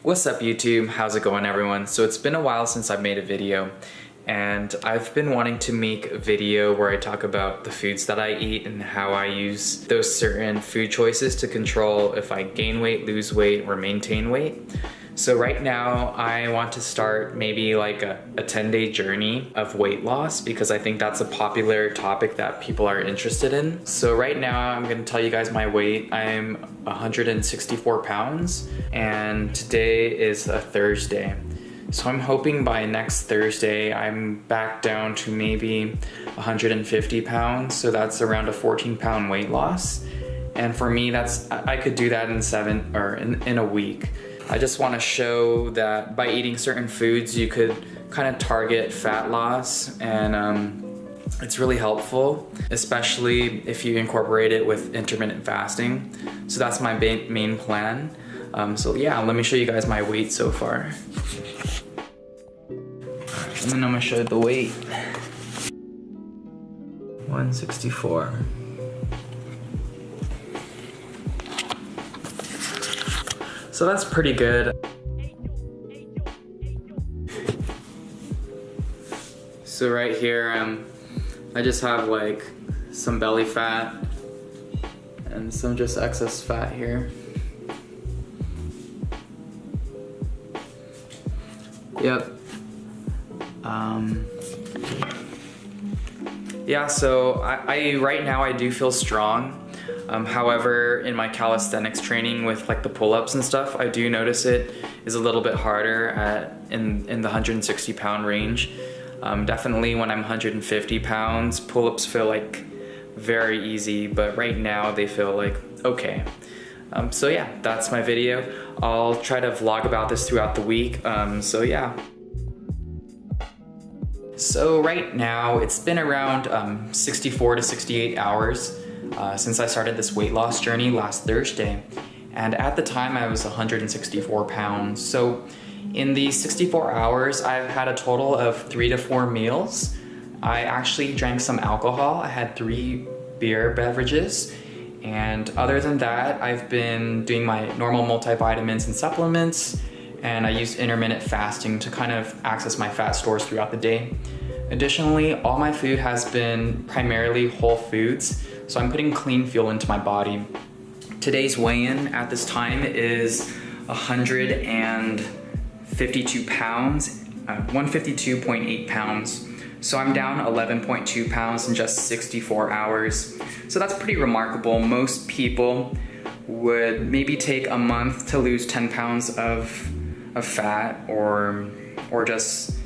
What's up YouTube? How's it going everyone? So it's been a while since I've made a video and I've been wanting to make a video where I talk about the foods that I eat and how I use those certain food choices to control if I gain weight, lose weight, or maintain weight. So right now I want to start maybe like a 10-day journey of weight loss because I think that's a popular topic that people are interested in. So right now I'm gonna tell you guys my weight. I'm 164 pounds and today is a Thursday. So I'm hoping by next Thursday I'm back down to maybe 150 pounds. So that's around a 14-pound weight loss. And for me, I could do that in a week. I just want to show that by eating certain foods, you could kind of target fat loss, and it's really helpful, especially if you incorporate it with intermittent fasting. So that's my main plan. So yeah, let me show you guys my weight so far. And then I'm gonna show you the weight. 164. So that's pretty good. So right here, I just have like some belly fat and some just excess fat here. Yep. Yeah, so I right now I do feel strong. However, in my calisthenics training with like the pull-ups and stuff, I do notice it is a little bit harder in the 160 pound range. Definitely when I'm 150 pounds, pull-ups feel like very easy, but right now they feel like okay. So yeah, that's my video. I'll try to vlog about this throughout the week. So yeah. So right now it's been around 64 to 68 hours since I started this weight loss journey last Thursday. And at the time I was 164 pounds. So in the 64 hours, I've had a total of 3 to 4 meals. I actually drank some alcohol. I had 3 beer beverages. And other than that, I've been doing my normal multivitamins and supplements, and I use intermittent fasting to kind of access my fat stores throughout the day. Additionally, all my food has been primarily whole foods, so I'm putting clean fuel into my body. Today's weigh-in at this time is 152 pounds, 152.8 pounds. So I'm down 11.2 pounds in just 64 hours. So that's pretty remarkable. Most people would maybe take a month to lose 10 pounds of fat, or just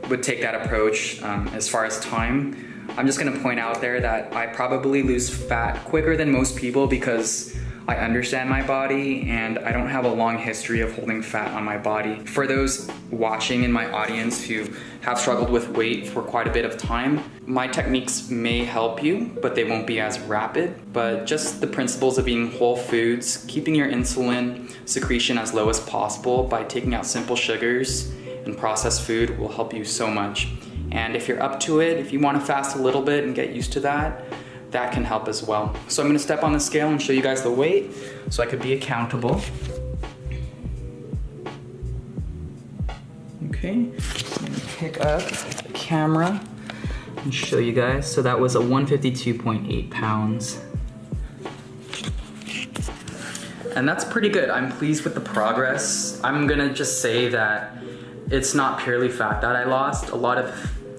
would take that approach as far as time. I'm just gonna point out there that I probably lose fat quicker than most people because I understand my body and I don't have a long history of holding fat on my body. For those watching in my audience who have struggled with weight for quite a bit of time, my techniques may help you, but they won't be as rapid. But just the principles of eating whole foods, keeping your insulin secretion as low as possible by taking out simple sugars and processed food will help you so much. And if you're up to it, if you want to fast a little bit and get used to that, that can help as well. So I'm gonna step on the scale and show you guys the weight so I could be accountable. Okay, I'm gonna pick up the camera and show you guys. So that was a 152.8 pounds. And that's pretty good. I'm pleased with the progress. I'm gonna just say that it's not purely fat that I lost. A lot of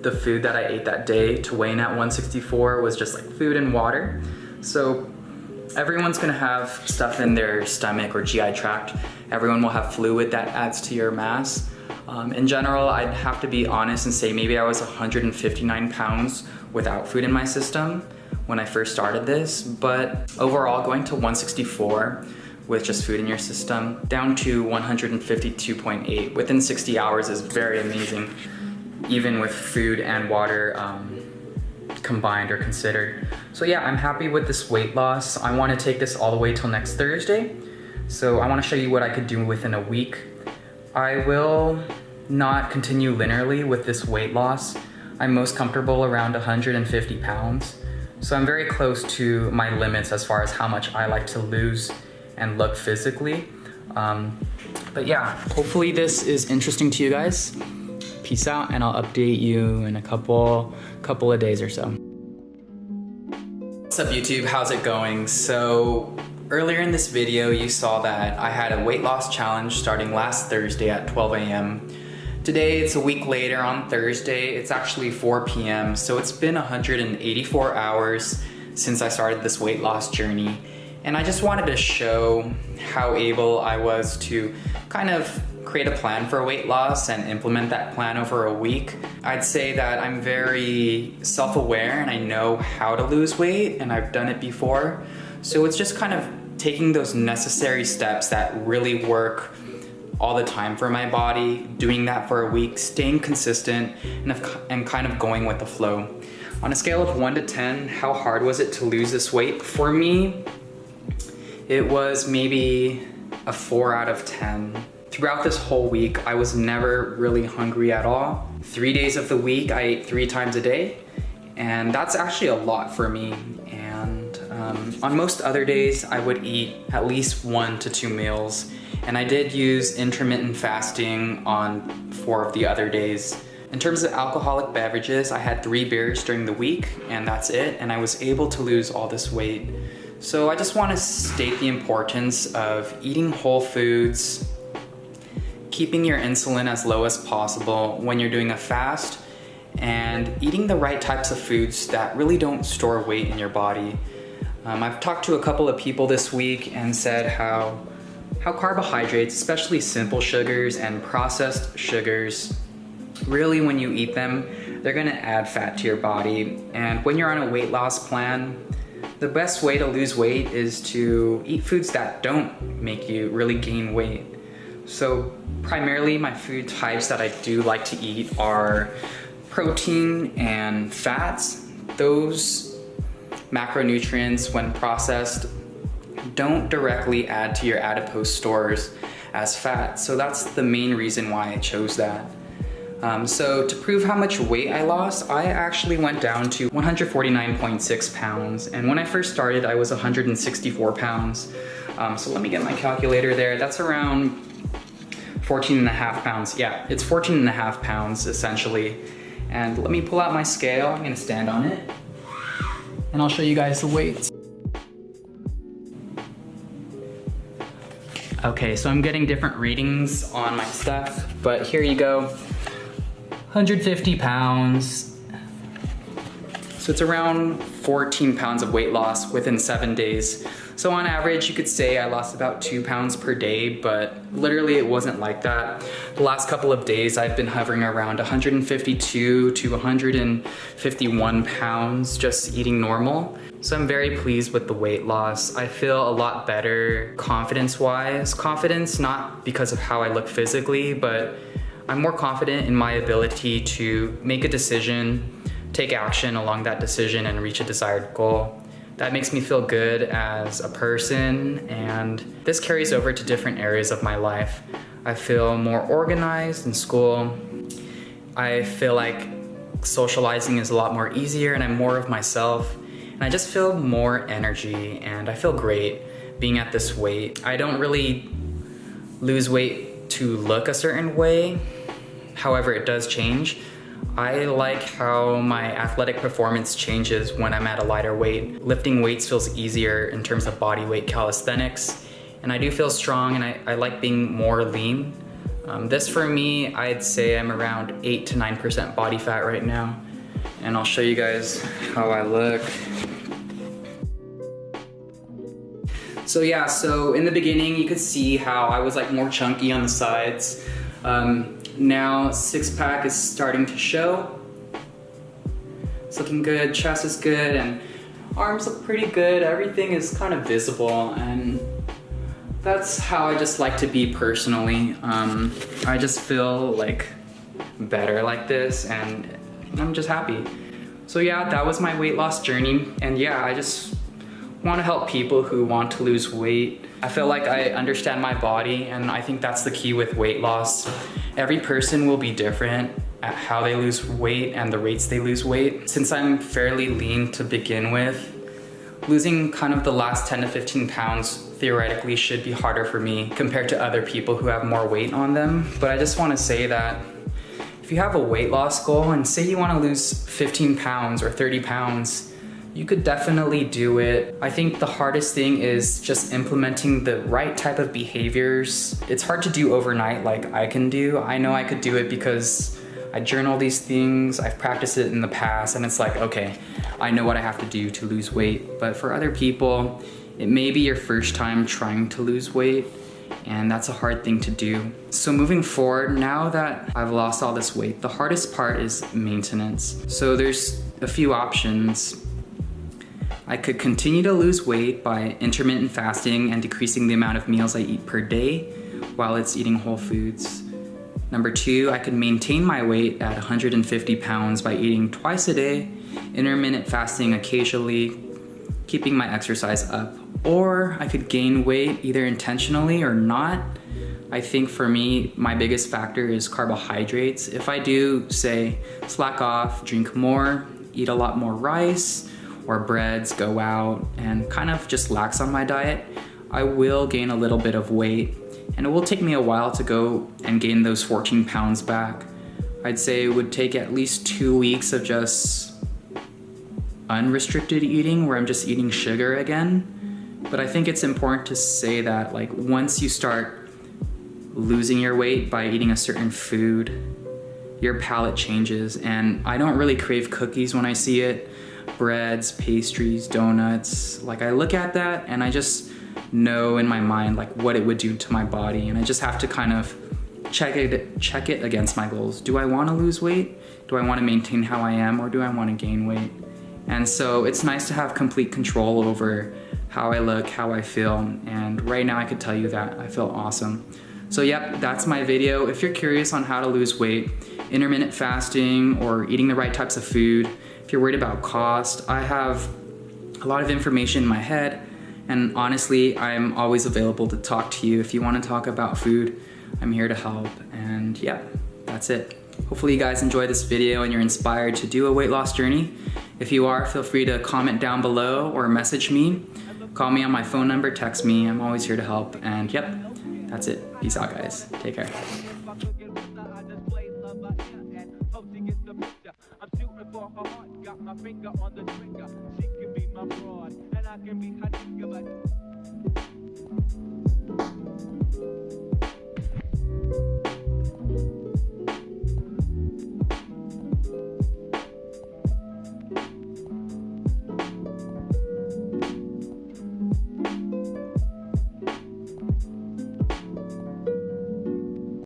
the food that I ate that day to weigh in at 164 was just like food and water. So everyone's gonna have stuff in their stomach or GI tract. Everyone will have fluid that adds to your mass. In general, I'd have to be honest and say maybe I was 159 pounds without food in my system when I first started this, but overall going to 164 with just food in your system down to 152.8 within 60 hours is very amazing, even with food and water combined or considered. So yeah, I'm happy with this weight loss. I want to take this all the way till next Thursday. So I want to show you what I could do within a week. I will not continue linearly with this weight loss. I'm most comfortable around 150 pounds. So I'm very close to my limits as far as how much I like to lose and look physically. But yeah, hopefully this is interesting to you guys. Peace out, and I'll update you in a couple of days or so. What's up YouTube, how's it going? So earlier in this video you saw that I had a weight loss challenge starting last Thursday at 12 a.m. Today it's a week later on Thursday, it's actually 4 p.m. So it's been 184 hours since I started this weight loss journey. And I just wanted to show how able I was to kind of create a plan for weight loss and implement that plan over a week. I'd say that I'm very self-aware and I know how to lose weight and I've done it before. So it's just kind of taking those necessary steps that really work all the time for my body, doing that for a week, staying consistent, and kind of going with the flow. On a scale of 1 to 10, how hard was it to lose this weight? For me, it was maybe a 4 out of 10. Throughout this whole week, I was never really hungry at all. 3 days of the week, I ate 3 times a day, and that's actually a lot for me. And on most other days, I would eat at least 1 to 2 meals, and I did use intermittent fasting on 4 of the other days. In terms of alcoholic beverages, I had 3 beers during the week, and that's it, and I was able to lose all this weight. So I just want to state the importance of eating whole foods, keeping your insulin as low as possible when you're doing a fast, and eating the right types of foods that really don't store weight in your body. I've talked to a couple of people this week and said how carbohydrates, especially simple sugars and processed sugars, really when you eat them, they're gonna add fat to your body. And when you're on a weight loss plan, the best way to lose weight is to eat foods that don't make you really gain weight. So primarily my food types that I do like to eat are protein and fats. Those macronutrients, when processed, don't directly add to your adipose stores as fat. So that's the main reason why I chose that. So to prove how much weight I lost, I actually went down to 149.6 pounds. And when I first started, I was 164 pounds. So let me get my calculator there. That's around 14 and a half pounds. Yeah, it's 14 and a half pounds essentially. And let me pull out my scale. I'm gonna stand on it and I'll show you guys the weights. Okay, so I'm getting different readings on my stuff, but here you go. 150 pounds. So it's around 14 pounds of weight loss within 7 days. So on average, you could say I lost about 2 pounds per day, but literally it wasn't like that. The last couple of days, I've been hovering around 152 to 151 pounds, just eating normal. So I'm very pleased with the weight loss. I feel a lot better confidence-wise. Confidence not because of how I look physically, but I'm more confident in my ability to make a decision, take action along that decision, and reach a desired goal. That makes me feel good as a person, and this carries over to different areas of my life. I feel more organized in school. I feel like socializing is a lot more easier and I'm more of myself. And I just feel more energy and I feel great being at this weight. I don't really lose weight to look a certain way. However, it does change. I like how my athletic performance changes when I'm at a lighter weight. Lifting weights feels easier in terms of body weight calisthenics. And I do feel strong and I like being more lean. This for me, I'd say I'm around 8 to 9% body fat right now. And I'll show you guys how I look. So yeah, so in the beginning you could see how I was like more chunky on the sides. Now 6-pack is starting to show. It's looking good, chest is good, and arms look pretty good. Everything is kind of visible, and that's how I just like to be personally. I just feel like better like this, and I'm just happy. So yeah, that was my weight loss journey, and yeah, I just want to help people who want to lose weight. I feel like I understand my body, and I think that's the key with weight loss. Every person will be different at how they lose weight and the rates they lose weight. Since I'm fairly lean to begin with, losing kind of the last 10 to 15 pounds theoretically should be harder for me compared to other people who have more weight on them. But I just want to say that if you have a weight loss goal and say you want to lose 15 pounds or 30 pounds, you could definitely do it. I think the hardest thing is just implementing the right type of behaviors. It's hard to do overnight like I can do. I know I could do it because I journal these things, I've practiced it in the past, and it's like, okay, I know what I have to do to lose weight. But for other people, it may be your first time trying to lose weight, and that's a hard thing to do. So moving forward, now that I've lost all this weight, the hardest part is maintenance. So there's a few options. I could continue to lose weight by intermittent fasting and decreasing the amount of meals I eat per day while it's eating whole foods. Number 2, I could maintain my weight at 150 pounds by eating twice a day, intermittent fasting occasionally, keeping my exercise up. Or I could gain weight either intentionally or not. I think for me, my biggest factor is carbohydrates. If I do, say, slack off, drink more, eat a lot more rice or breads, go out, and kind of just lax on my diet, I will gain a little bit of weight. And it will take me a while to go and gain those 14 pounds back. I'd say it would take at least 2 weeks of just unrestricted eating where I'm just eating sugar again. But I think it's important to say that like once you start losing your weight by eating a certain food, your palate changes. And I don't really crave cookies when I see it. Breads, pastries, donuts. Like I look at that and I just know in my mind like what it would do to my body, and I just have to kind of check it against my goals. Do I want to lose weight? Do I want to maintain how I am, or do I want to gain weight? And so it's nice to have complete control over how I look, how I feel, and right now I could tell you that I feel awesome. So yep, that's my video. If you're curious on how to lose weight, intermittent fasting, or eating the right types of food, if you're worried about cost, I have a lot of information in my head. And honestly, I'm always available to talk to you. If you want to talk about food, I'm here to help. And yeah, that's it. Hopefully you guys enjoy this video and you're inspired to do a weight loss journey. If you are, feel free to comment down below or message me. Call me on my phone number, text me. I'm always here to help. And yep, that's it. Peace out, guys. Take care. Got my finger on the trigger. She can be my broad, and I can be her nigga, but